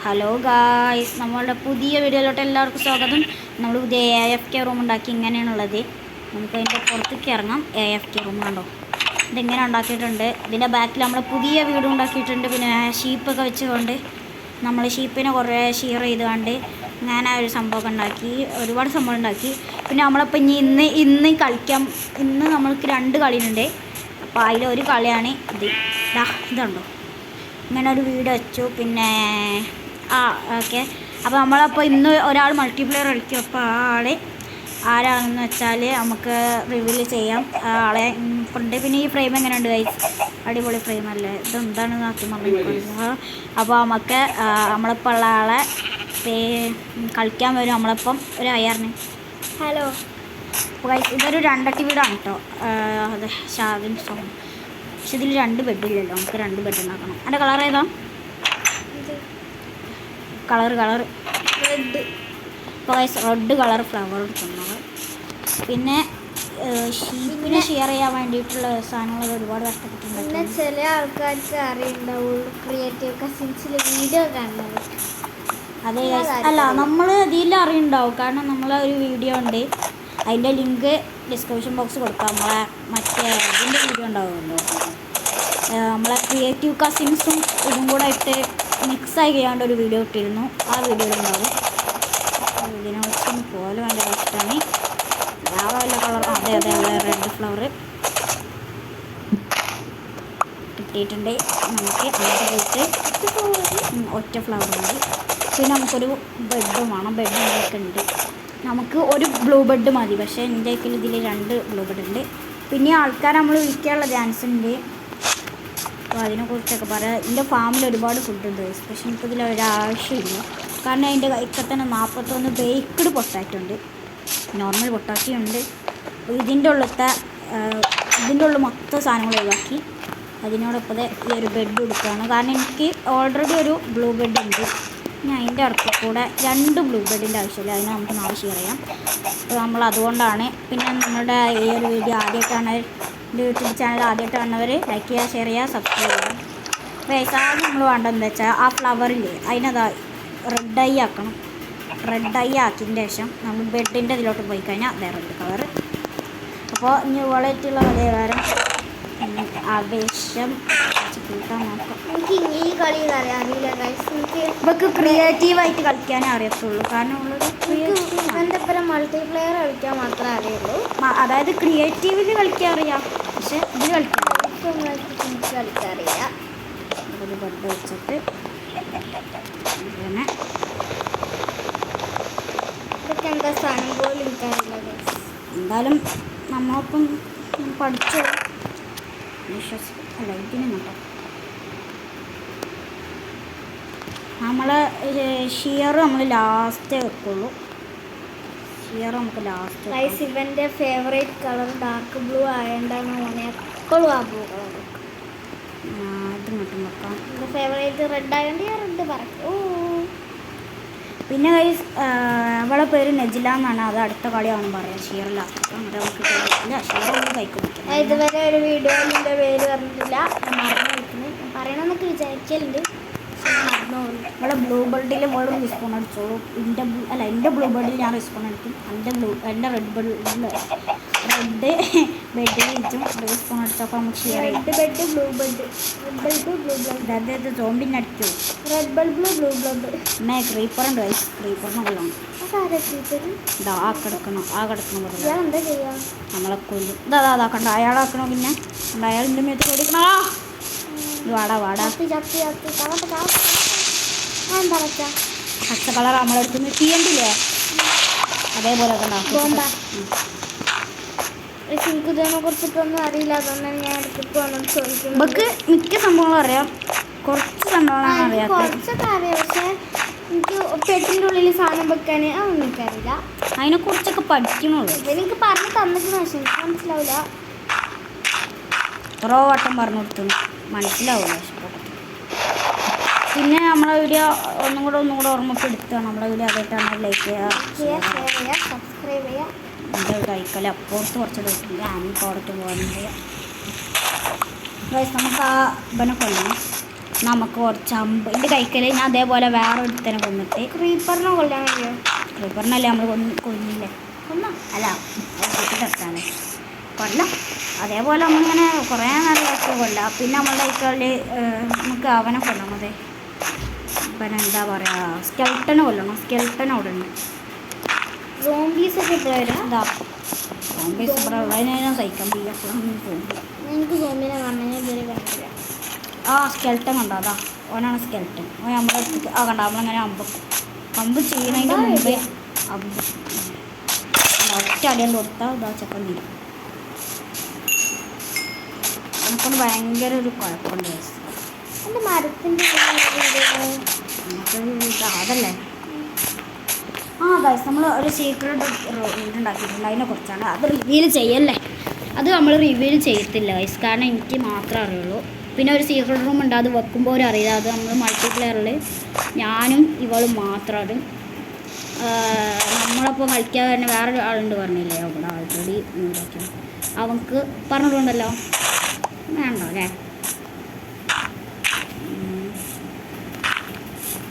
Hello guys, നമ്മളുടെ പുതിയ വീഡിയോയിലോട്ട് എല്ലാവർക്കും സ്വാഗതം. നമ്മൾ പുതിയ AFK റൂം ഉണ്ടാക്കി. ഇങ്ങനെയാണുള്ളത്. നമുക്ക് അതിൻ്റെ പുറത്തേക്ക് ഇറങ്ങാം. AFK റൂം കണ്ടോ, ഇതിങ്ങനെ ഉണ്ടാക്കിയിട്ടുണ്ട്. ഇതിൻ്റെ ബാക്കിൽ നമ്മൾ പുതിയ വീട് ഉണ്ടാക്കിയിട്ടുണ്ട്. പിന്നെ ഷീപ്പൊക്കെ വെച്ചുകൊണ്ട് നമ്മൾ ഷീപ്പിനെ കുറേ ഷെയർ ചെയ്തുകൊണ്ട് ഞാൻ ആ ഒരു സംഭവമൊക്കെ ഉണ്ടാക്കി. ഒരുപാട് സംഭവം ഉണ്ടാക്കി. പിന്നെ നമ്മളിപ്പോൾ ഇന്ന് കളിക്കാം. ഇന്ന് നമ്മൾക്ക് 2 കളിയുണ്ട്. അപ്പോൾ അതിലൊരു കളിയാണ് ഇത്. ഇതുണ്ടോ, ഇങ്ങനെ ഒരു വീട് വെച്ചു. പിന്നെ ഓക്കെ, അപ്പോൾ നമ്മളപ്പോൾ ഇന്ന് ഒരാൾ മൾട്ടിപ്ലെയർ കളിക്കും. അപ്പോൾ ആ ആൾ ആരാണെന്ന് വെച്ചാൽ നമുക്ക് റിവീൽ ചെയ്യാം ആളെ കൊണ്ട്. പിന്നെ ഈ ഫ്രെയിം എങ്ങനെയുണ്ട് ഗൈസ്? അടിപൊളി ഫ്രെയിം അല്ലേ? ഇതെന്താണെന്ന് ആക്കി പറഞ്ഞു. അപ്പോൾ നമുക്ക് നമ്മളിപ്പോൾ ഉള്ള ആളെ കളിക്കാൻ വരും. നമ്മളിപ്പം ഒരു അയ്യാറിന്. ഹലോ. അപ്പോൾ ഗൈസ്, ഇതൊരു 2 അട്ടി വീടാണ് കേട്ടോ. അതെ, ഷാവിൻ സോൺ. പക്ഷെ ഇതിൽ 2 ബെഡില്ലല്ലോ. നമുക്ക് 2 ബെഡ് ഉണ്ടാക്കണം. അതിൻ്റെ കളർ ഏതാ? Colour red. ഇപ്പോൾ റെഡ് കളർ ഫ്ലവർ എടുക്കുന്നത്. പിന്നെ ഷീപ്പിനെ ഷെയർ ചെയ്യാൻ വേണ്ടിയിട്ടുള്ള സാധനങ്ങൾ ഒരുപാട് കഷ്ടപ്പെട്ടിട്ടുണ്ട്. പിന്നെ ചില ആൾക്കാർക്ക് അറിയുണ്ടാവുള്ളൂ ക്രിയേറ്റീവ് കസിൻസിൽ വീഡിയോ കാണുന്നത്. അതെ, അല്ല നമ്മൾ ഇതിൽ അറിയുണ്ടാവും. കാരണം നമ്മളെ ഒരു വീഡിയോ ഉണ്ട്, അതിൻ്റെ ലിങ്ക് ഡിസ്ക്രിപ്ഷൻ ബോക്സ് കൊടുക്കാം. നമ്മളെ മറ്റേ ഇതിൻ്റെ വീഡിയോ ഉണ്ടാവുമല്ലോ, നമ്മളെ ക്രിയേറ്റീവ് കസിൻസും ഇതും കൂടെ ഇട്ട് മിക്സായി ചെയ്യാണ്ട് ഒരു വീഡിയോ ഇട്ടിരുന്നു. ആ വീഡിയോയിലുണ്ടാവും. ഇതിനെ വെച്ചൊന്ന് പോലെ ഭയങ്കര ഇഷ്ടമാണ്. വേറെ വല്ല കളർ? അതെ റെഡ് ഫ്ലവർ കിട്ടിയിട്ടുണ്ട് നമുക്ക്. അങ്ങോട്ട് പോയിട്ട് ഒറ്റ ഫ്ലവർ ഉണ്ട്. പിന്നെ നമുക്കൊരു ബെഡും വേണം. ബെഡ് ഒക്കെ ഉണ്ട്. നമുക്ക് ഒരു ബ്ലൂ ബെഡ് മതി. പക്ഷേ എൻ്റെ കയ്യിൽ ഇതിൽ 2 ബ്ലൂ ബെഡ് ഉണ്ട്. പിന്നെ ആൾക്കാർ നമ്മൾ വിൽക്കാനുള്ള ചാൻസ് ഉണ്ട്. അപ്പോൾ അതിനെക്കുറിച്ചൊക്കെ പറയാം. എൻ്റെ ഫാമിൽ ഒരുപാട് ഫുഡുണ്ട്. പക്ഷേ എനിക്കതിൽ ഒരാവശ്യമില്ല. കാരണം അതിൻ്റെ കൈക്കൽ തന്നെ 41 ബേക്ക്ഡ് പൊട്ടാറ്റോ ഉണ്ട്, നോർമൽ പൊട്ടാറ്റോ ഉണ്ട്. അപ്പോൾ ഇതിൻ്റെ ഉള്ളിൽ മൊത്തം സാധനങ്ങൾ ഒഴിവാക്കി അതിനോടൊപ്പം ഈ ഒരു ബെഡ് കൊടുക്കുകയാണ്. കാരണം എനിക്ക് ഓൾറെഡി ഒരു ബ്ലൂ ബെഡ് ഉണ്ട്. ഞാൻ അതിൻ്റെ അടുത്ത് കൂടെ 2 ബ്ലൂ ബെഡിൻ്റെ ആവശ്യമില്ല. അതിന് നമുക്ക് ആവശ്യം അറിയാം. അപ്പോൾ നമ്മൾ അതുകൊണ്ടാണ്. പിന്നെ നമ്മുടെ ഈ ഒരു വീഡിയോ ആദ്യമായിട്ടാണ്, എൻ്റെ യൂട്യൂബ് ചാനൽ ആദ്യമായിട്ട് കാണുന്നവർ ലൈക്ക് ചെയ്യുക, ഷെയർ ചെയ്യുക, സബ്സ്ക്രൈബ് ചെയ്യുക. അപ്പോൾ ആദ്യം നമ്മൾ വേണ്ടതെന്ന് വെച്ചാൽ ആ ഫ്ലവറില്ലേ അതിനതാ റെഡ് ഐ ആക്കണം. റെഡ് ഐ ആക്കിയതിന് ശേഷം നമ്മൾ ബെഡിൻ്റെ ഇതിലോട്ട് പോയി കഴിഞ്ഞാൽ അതേ റെഡ് കളറ്. അപ്പോൾ ഇനി വളരെയുള്ള കളികാരം ആവേശം കൂട്ടാൻ നോക്കാം. എനിക്ക് ഈ കളി അറിയില്ല ഗൈസ്. ഇവർക്ക് ക്രിയേറ്റീവായിട്ട് കളിക്കാനേ അറിയത്തുള്ളൂ. കാരണം ഉള്ളത് എന്തപ്പുറം മൾട്ടിപ്ലെയർ കളിക്കാൻ മാത്രമേ അറിയുള്ളൂ. അതായത് ക്രിയേറ്റീവിൽ കളിക്കാൻ അറിയാം, പക്ഷെ ഇതിൽ കളിക്കാൻ കളിക്കാറില്ല. ഒരു ബെഡ് വെച്ചിട്ട് അങ്ങനെ ഇതൊക്കെ എന്താ സാധനം പോലും എനിക്കറിയില്ല ഗൈസ്. എന്തായാലും നമ്മളിപ്പം പഠിച്ചു വിശ്വസിക്കല്ല ഇതിനും കേട്ടോ. നമ്മൾ ഷിയർ നമ്മൾ ലാസ്റ്റേ വെക്കുള്ളൂ. ഷിയർ നമുക്ക് ലാസ്റ്റ്. ഗൈസ്, ഇവൻ്റെ ഫേവറേറ്റ് കളർ ഡാർക്ക് ബ്ലൂ ആയതുകൊണ്ടാണ് മോനെ എപ്പോഴും ആ ബ്ലൂ കളർ വെക്കും. ഇത് മറ്റും വെക്കാം. എൻ്റെ ഫേവറേറ്റ് റെഡ് ആയതുകൊണ്ട് ഞാൻ റെഡ് പറയും. പിന്നെ ഗൈസ്, അവളെ പേര് നജില എന്നാണ്. അത് അടുത്ത കളിയാണ് പറയാം. ഷിയറിലാക്കാം. അങ്ങനെ നമുക്ക് ഇല്ല, ഷിയറൊന്നും കഴിക്കും. ഇതുവരെ ഒരു വീഡിയോയിൽ എൻ്റെ പേര് പറഞ്ഞിട്ടില്ല. ഞാൻ മറന്നു വയ്ക്കുന്നത്. ഞാൻ പറയണമെന്നൊക്കെ വിചാരിക്കലുണ്ട്. ഇവിടെ ബ്ലൂ ബെഡിൽ മോളും റിസ്പോൺ അടിച്ചോളൂ. എൻ്റെ ബ്ലൂ ബെഡിൽ ഞാൻ റിസ്പോൺ അടിക്കും. എൻ്റെ റെഡ് ബെഡിൽ വെച്ചും റിസ്പോൺ അടിച്ചപ്പോൾ നമുക്ക് share red bed blue bed, red bed blue bed. അതായത് സോംബിനെ അടിച്ചു. Red bed blue bed. പിന്നെ ക്രീപ്പറുണ്ട് ഗൈസ്. ക്രീപ്പറിനെ കൊള്ളണം. ഇതാ കിടക്കണം എന്താ ചെയ്യാ? നമ്മളെ കൊല്ലും. ഇതാ കണ്ട അയാളാക്കണോ. പിന്നെ അയാളിൻ്റെ മേത്ത് കൊടുക്കണോ. വാടാ പച്ച കളർ നമ്മളെടുത്തുനിന്ന് തീയണ്ടില്ലേ അതേപോലെ എനിക്ക് ഇതിനെ കുറിച്ചിട്ടൊന്നും അറിയില്ല. അതുകൊണ്ടാണ് ഞാൻ എടുത്തിട്ട് വന്നത് ചോദിക്കുന്നത്. നമുക്ക് മിക്ക സംഭവങ്ങളും അറിയാം, കുറച്ച് സംഭവങ്ങളാണ് അറിയാം. കുറച്ചൊക്കെ അറിയാം, പക്ഷെ എനിക്ക് പെട്ടിൻ്റെ ഉള്ളിൽ സാധനം വെക്കാൻ അതൊന്നും എനിക്കറിയില്ല. അതിനെക്കുറിച്ചൊക്കെ പഠിക്കണുള്ളൂ. എനിക്ക് പറഞ്ഞു തന്നിട്ട് പക്ഷെ എനിക്ക് മനസ്സിലാവില്ല. എത്രയോ വട്ടം പറഞ്ഞു കൊടുത്തു, മനസ്സിലാവില്ല. പിന്നെ നമ്മളെ വീഡിയോ ഒന്നും കൂടെ ഓർമ്മപ്പെടുത്തുകയാണ്. നമ്മളെ വീഡിയോ ആദ്യമായിട്ടാണ് ലൈക്ക് ചെയ്യുക, സബ്സ്ക്രൈബ് ചെയ്യുക. എൻ്റെ കഴിക്കൽ അപ്പുറത്ത് കുറച്ച് ദിവസത്തിൻ്റെ ആനിക്കോടത്ത് പോകുന്നുണ്ട്. നമുക്ക് ആ ഇവനെ കൊല്ലണം. നമുക്ക് കുറച്ച് അമ്പ് എൻ്റെ കൈക്കൽ ഞാൻ അതേപോലെ വേറെ ഒരുത്തനെ കൊന്നിട്ട് ക്രീപ്പറിനെ കൊല്ലാൻ കഴിയോ? ക്രീപ്പറിനല്ലേ നമ്മൾ കൊന്നില്ലേ അല്ല ടെസ്റ്റാണ് കൊല്ലാം. അതേപോലെ നമ്മളിങ്ങനെ കുറേ നേരമൊക്കെ കൊല്ലാം. പിന്നെ നമ്മളുടെ കൈക്കളിൽ നമുക്ക് അവനെ കൊല്ലണം. അതെ പിന്നെ എന്താ പറയുക സ്കെൽട്ടനെ കൊല്ലണം. സ്കെൽട്ടൻ അവിടെ ഉണ്ട്. സോംബീസൊക്കെ ഇപ്പോൾ വരാം. എന്താ സോംബീസ് ഇവിടെ ഉള്ളതിനെ ഞാൻ സഹിക്കാൻ വയ്യ. എനിക്ക് സോംബിനെ കാണാൻ ഇതുവരെ കണ്ടില്ല. ആ സ്കെൽട്ടൻ കണ്ടോ? അതാ ഓനാണ് സ്കെൽട്ടൻ. ഓൻ നമ്മളെ കണ്ട നമ്മളങ്ങനെ അമ്പ് ചെയ്യുന്നതിൻ്റെ മുമ്പേ അമ്പ് ഒറ്റ അടിയാൻ കൊടുത്താൽ ഇതാ ചെക്കൻ തീരും. എനിക്കൊണ്ട് ഭയങ്കര ഒരു കുഴപ്പമുണ്ട്. എൻ്റെ മരത്തിൻ്റെ അതല്ലേ ആ ഗൈസ് നമ്മൾ ഒരു സീക്രട്ട് ഇതുണ്ടാക്കിയിട്ടുണ്ട്. അതിനെക്കുറിച്ചാണ്. അത് റിവീൽ ചെയ്യല്ലേ. അത് നമ്മൾ റിവീൽ ചെയ്യത്തില്ല ഗൈസ്, കാരണം എനിക്ക് മാത്രമേ അറിയുള്ളൂ. പിന്നെ ഒരു സീക്രട്ട് റൂം ഉണ്ട്, അത് വെക്കുമ്പോൾ ഒരു അറിയില്ല. അത് നമ്മൾ മൾട്ടിപ്ലെയറിൽ ഞാനും ഇവളും മാത്രം. അത് നമ്മളപ്പോൾ കളിക്കാൻ തന്നെ വേറൊരു ആളുണ്ട് പറഞ്ഞില്ലേ അവിടെ ആൾറെഡി ഉണ്ടാക്കി. അവൾക്ക് പറഞ്ഞിട്ടുണ്ടല്ലോ വേണ്ട അല്ലേ.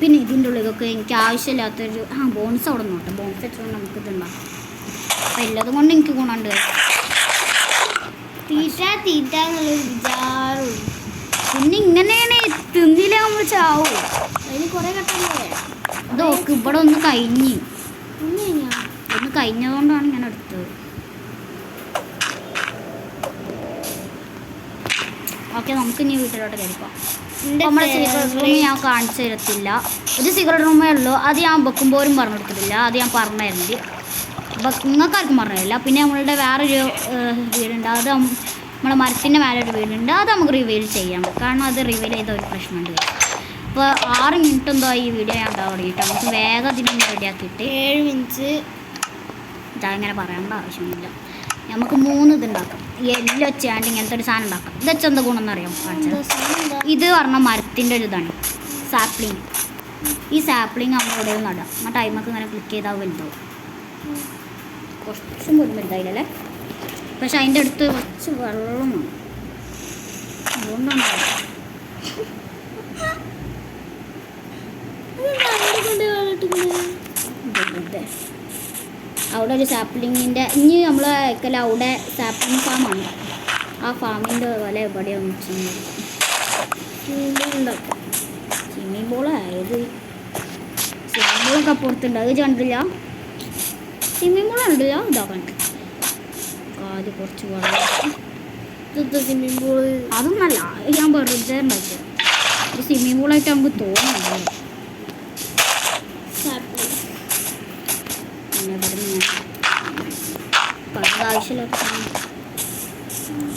പിന്നെ ഇതിൻ്റെ ഉള്ളിലൊക്കെ എനിക്ക് ആവശ്യമില്ലാത്തൊരു ബോൺസ് അവിടെ നോട്ടെ. ബോൺസ് വെച്ചുകൊണ്ട് നമുക്ക് ഇതുണ്ടാകും. അപ്പം എല്ലാതും കൊണ്ട് എനിക്ക് ഗുണമുണ്ട്. തീറ്റ എന്നുള്ളൊരു വിചാരമുള്ളൂ. പിന്നെ ഇങ്ങനെയാണ് തിന്നില്ല നമ്മൾ ചാവും. അതിന് കുറേ ഘട്ടമല്ലേ അത് നോക്ക് ഇവിടെ ഒന്ന് കഴിഞ്ഞതുകൊണ്ടാണ് ഞാൻ എടുത്തത്. ഓക്കെ നമുക്ക് ഇനി വീട്ടിലോട്ട് കയറിപ്പോം. നമ്മുടെ സീക്രട്ട് റൂം ഞാൻ കാണിച്ചു തരത്തില്ല. ഒരു സീക്രട്ട് റൂമേ ഉള്ളൂ. അത് ഞാൻ വെക്കുമ്പോഴും പറഞ്ഞു കൊടുത്തിട്ടില്ല. അത് ഞാൻ പറഞ്ഞു തരുന്നുണ്ട്. നിങ്ങൾക്ക് ആർക്കും പറഞ്ഞില്ല. പിന്നെ നമ്മളുടെ വേറൊരു വീടുണ്ട്. അത് നമ്മളെ മരത്തിൻ്റെ മേലെ ഒരു വീടുണ്ട്. അത് നമുക്ക് റിവീൽ ചെയ്യാം, കാരണം അത് റിവീൽ ചെയ്ത ഒരു പ്രശ്നമുണ്ട്. അപ്പോൾ 6 മിനിറ്റ് എന്തോ ഈ വീഡിയോ ഞാൻ ഉണ്ടാവും തുടങ്ങിയിട്ട് നമുക്ക് വേഗം അതിനൊന്ന് റെഡിയാക്കിയിട്ട് 7 മിനിറ്റ് ഇതങ്ങനെ പറയേണ്ട ആവശ്യമില്ല. നമുക്ക് 3 ഇതുണ്ടാക്കാം. എല്ലാം വെച്ചാണ്ട് ഇങ്ങനത്തെ ഒരു സാധനം ഉണ്ടാക്കാം. ഇത് വെച്ചാൽ എന്താ ഗുണം എന്നറിയാം കാണിച്ചത്. ഇത് പറഞ്ഞാൽ മരത്തിൻ്റെ ഒരു ഇതാണ് സാപ്ലിങ്. ഈ സാപ്ലിങ് നമ്മളിവിടെ നടാം. ആ ടൈമൊക്കെ ഇങ്ങനെ ക്ലിക്ക് ചെയ്താൽ വലുതാവും. കുറച്ചും പോലും വലുതായില്ലല്ലേ. പക്ഷെ അതിൻ്റെ അടുത്ത് കുറച്ച് വെള്ളമാണ്, അതുകൊണ്ടാണ് അവിടെ ഒരു സാപ്ലിങ്ങിൻ്റെ ഇനി നമ്മൾ അയക്കല അവിടെ സാപ്ലിങ് ഫാമാണ്. ആ ഫാമിൻ്റെ വില എവിടെ ഉണ്ടാക്കും. സ്വിമ്മിങ് പൂൾ ആയത് സ്വിമ്മിങ് പൂളൊക്കെ പുറത്തുണ്ട്. അത് കണ്ടില്ല. സ്വിമ്മിങ് പൂൾ കണ്ടില്ല. ഇതാ കണ്ടു. ആദ്യം കുറച്ച് വെള്ളം. സ്വിമ്മിങ് പൂൾ അതൊന്നല്ല, ഞാൻ വെറുതെ ഉണ്ടാക്കിയത്. ഒരു സ്വിമ്മിങ് പൂളായിട്ട് നമുക്ക് തോന്നുന്നു. ആവശ്യമില്ലാത്ത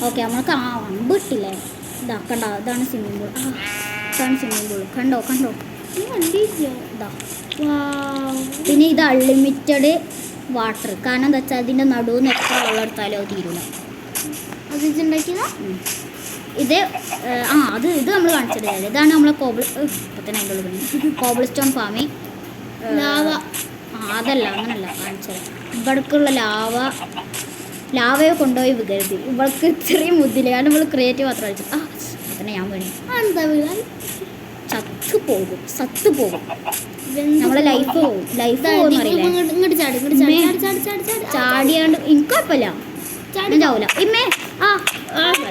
ഓക്കെ നമ്മൾക്ക് അമ്പ് ഇട്ടില്ലേ. ഇതാക്കണ്ട. ഇതാണ് സ്വിമ്മിങ് പൂൾ. ഇതാണ് സ്വിമ്മിങ് പൂൾ. കണ്ടോ ഇതാ. പിന്നെ ഇത് അൺലിമിറ്റഡ് വാട്ടർ. കാരണം എന്താ വെച്ചാൽ അതിൻ്റെ നടുവിൽ നിന്ന് എത്ര വെള്ളം എടുത്താലും അത് തീരില്ല. അത് ഉണ്ടാക്കിയതാ ഇത് ഇത് നമ്മൾ കാണിച്ചത്. ഇതാണ് നമ്മളെ ഇപ്പം തന്നെ അതിൻ്റെ ഉള്ളിൽ കോബിൾ ഫാമിങ്. അതല്ല അങ്ങനല്ല കാണിച്ചത്. ഇവിടേക്കുള്ള ലാവയെ കൊണ്ടുപോയി വികരുതി. ഇവൾക്ക് ഇത്രയും ബുദ്ധിയില്ല, കാരണം നമ്മൾ ക്രിയേറ്റീവ് മാത്രം കളിച്ചു. പിന്നെ ഞാൻ വേണേ സത്ത് പോകും നമ്മളെ ലൈഫ് പോകും. ചാടിയാണ്ട് എനിക്ക് കുഴപ്പമില്ല, ചാവില്ല. ഇമ്മേ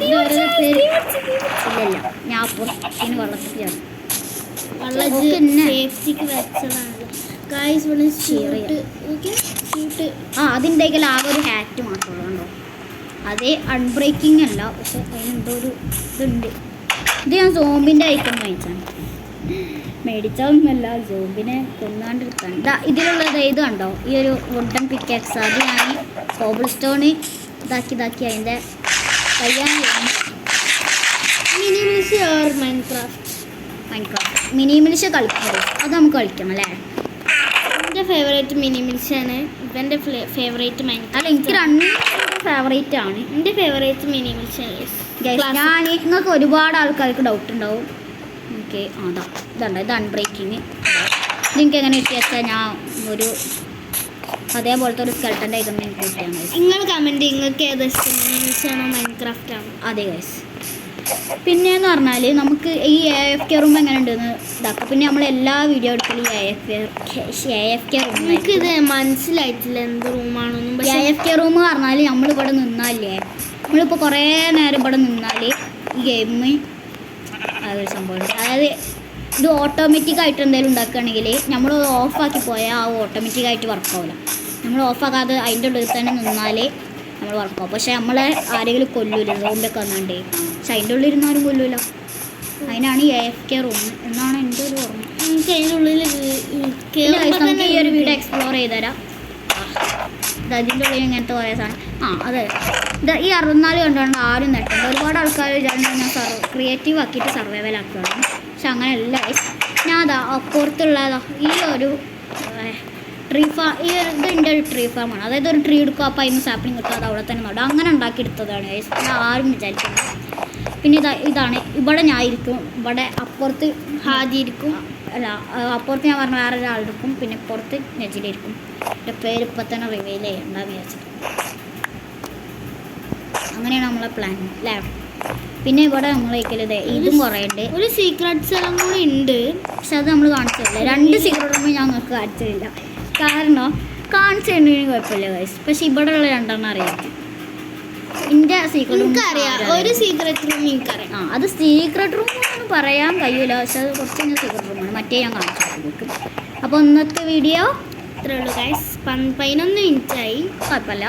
ഇല്ലല്ല ഞാൻ അപ്പുറത്തിന് വെള്ളത്തിൽ ചാടും. അതിൻ്റെ ആകെ ഒരു ഹാറ്റ് മാത്രമേ ഉള്ളൂ. അതേ അൺബ്രേക്കിംഗ് അല്ല, പക്ഷെ അതിനെന്തോ ഒരു ഇതുണ്ട്. ഇത് ഞാൻ സോംബിൻ്റെ ഐറ്റം മേടിച്ചതൊന്നുമല്ല, സോംബിനെ കൊന്നാണ്ടിരിക്കാൻ. ഇതിലുള്ളത് ഇത് കണ്ടോ, ഈ ഒരു വുഡൻ പിക്കാക്സ്. അത് ഞാൻ കോബിൾ സ്റ്റോണ് ഇതാക്കി അതിൻ്റെ മിനിമിനിഷ് കളിക്കുന്നത്. അത് നമുക്ക് കളിക്കണം അല്ലേ. എൻ്റെ ഫേവറേറ്റ് മിനിമിനിഷാണ്. ഇവൻ്റെ ഫേവറേറ്റ് അല്ല, എനിക്ക് 2 ഫേവറേറ്റ് ആണ്. എൻ്റെ ഫേവറേറ്റ് മിനിമിനിഷാണ്. ഞാൻ നിങ്ങൾക്ക് ഒരുപാട് ആൾക്കാർക്ക് ഡൗട്ട് ഉണ്ടാവും. ഓക്കെ ഇതുണ്ട്, ഇത് അൺബ്രേക്കിങ്. നിങ്ങൾക്ക് എങ്ങനെ കിട്ടിയാൽ ഞാൻ ഒരു അതേപോലത്തെ ഒരു സ്കെൽട്ടൻ്റെ ഐറ്റം എനിക്ക് കിട്ടിയാണ്. നിങ്ങൾ കമൻറ്റ് നിങ്ങൾക്ക് ഏത് ഇഷ്ടമാണോ മൈൻക്രാഫ്റ്റ് ആണോ? അതെ ഗൈസ്. പിന്നെയെന്ന് പറഞ്ഞാൽ നമുക്ക് ഈ AFK റൂം എങ്ങനെ ഉണ്ടെന്ന് ഇതാക്കാം. പിന്നെ നമ്മൾ എല്ലാ വീഡിയോ എടുക്കലും AFK റൂം. എനിക്കിത് മനസ്സിലായിട്ടില്ല എന്ത് റൂമാണെന്നും. പക്ഷേ AFK റൂം പറഞ്ഞാൽ നമ്മളിവിടെ നിന്നാലേ, നമ്മളിപ്പോൾ കുറേ നേരം ഇവിടെ നിന്നാൽ ഈ ഗെയിം അതൊരു സംഭവമുണ്ട്. അതായത് ഇത് ഓട്ടോമാറ്റിക്കായിട്ട് എന്തെങ്കിലും ഉണ്ടാക്കുകയാണെങ്കിൽ നമ്മൾ ഓഫാക്കി പോയാൽ ആ ഓട്ടോമാറ്റിക്കായിട്ട് വർക്കാവില്ല. നമ്മൾ ഓഫാക്കാതെ അതിൻ്റെ ഉള്ളിൽ തന്നെ നിന്നാൽ നമ്മൾ വർക്കാവും. പക്ഷേ നമ്മളെ ആരെങ്കിലും കൊല്ലൂല, റൂമിലൊക്കെ വന്നാണ്ടേ. പക്ഷെ അതിൻ്റെ ഉള്ളിൽ ഇരുന്നാലും കൊല്ലൂല. അതിനാണ് ഈ AFK റൂം എന്നാണ് എൻ്റെ ഒരു ഓർമ്മ. എനിക്ക് അതിൻ്റെ ഉള്ളിൽ നമുക്ക് ഈ ഒരു വീട് എക്സ്പ്ലോർ ചെയ്തുതരാം. അതിൻ്റെ ഉള്ളിൽ ഇങ്ങനത്തെ കുറേ സാധനം. അതെ, ഇത് ഈ 64 കണ്ടുകൊണ്ട് ആരും നെട്ടണ്ട. ഒരുപാട് ആൾക്കാർ വിചാരിച്ചാൽ ഞാൻ ക്രിയേറ്റീവ് ആക്കിയിട്ട് സർവൈവൽ ആക്കുകയാണ്. പക്ഷെ അങ്ങനെയല്ല. ഞാൻ അതാ അപ്പുറത്തുള്ളതാ ഈ ഒരു ട്രീ ഫാം. ഈ ഇതിൻ്റെ ഒരു ട്രീ ഫാമാണ്. അതായത് ഒരു ട്രീ എടുക്കുക, അപ്പോൾ അതിന് സാപ്ലിങ് കിട്ടുക, അത് അവിടെ തന്നെ നടുക. അങ്ങനെ ഉണ്ടാക്കിയെടുത്തതാണ് ഗൈസ്. ആരും വിചാരിക്കുന്നത്. പിന്നെ ഇതാണ് ഇവിടെ ഞാൻ ഇരിക്കും, ഇവിടെ അപ്പുറത്ത് ഹാജി ഇരിക്കും. അല്ല, അപ്പുറത്ത് ഞാൻ പറഞ്ഞ വേറെ ഒരാളിരിക്കും. പിന്നെ പുറത്ത് നെജിലിരിക്കും. എൻ്റെ പേര് ഇപ്പം തന്നെ റിവീൽ ചെയ്യണ്ടെന്ന് വിചാരിച്ചിട്ട്. അങ്ങനെയാണ് നമ്മളെ പ്ലാൻ അല്ലേ. പിന്നെ ഇവിടെ നമ്മളേക്കല്ലേ ഇതും കുറേ ഉണ്ട്. ഒരു സീക്രട്ട്സ് എല്ലാം കൂടി ഉണ്ട്. പക്ഷെ അത് നമ്മൾ കാണിച്ചില്ല. 2 സീക്രട്ട് റൂം ഞാൻ നിങ്ങൾക്ക് കാണിച്ചില്ല. കാരണം കാണിച്ചിട്ടുണ്ടെങ്കിൽ കുഴപ്പമില്ല ഗൈസ്. പക്ഷെ ഇവിടെ ഉള്ള 2 അറിയാം. എൻ്റെ സീക്രട്ട് റൂം എനിക്കറിയാം. ഒരു സീക്രട്ട് റൂം എനിക്കറിയാം. അത് സീക്രട്ട് റൂം ഒന്നും പറയാൻ കഴിയില്ല. പക്ഷെ അത് കുറച്ച് കഴിഞ്ഞാൽ സീക്രട്ട് റൂമാണ്. മറ്റേ ഞാൻ കാണിച്ചു. അപ്പോൾ ഇന്നത്തെ വീഡിയോ ഇത്രേ ഉള്ളൂ ഗൈസ്. 11 മിനിറ്റായി. കുഴപ്പമില്ല.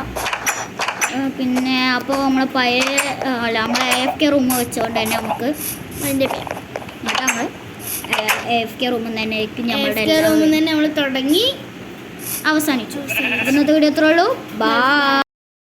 പിന്നെ അപ്പോൾ നമ്മളെ നമ്മളെ AFK റൂം വെച്ചുകൊണ്ട് തന്നെ നമുക്ക് അതിൻ്റെ പേര് എന്നിട്ട് നമ്മൾ AFK റൂമിൽ നിന്ന് തന്നെ ആയിരിക്കും ഞങ്ങളുടെ റൂമിൽ തന്നെ നമ്മൾ തുടങ്ങി അവസാനിച്ചു. ഇന്നത്തെ വീഡിയോ ഇത്രേ ഉള്ളൂ. ബൈ.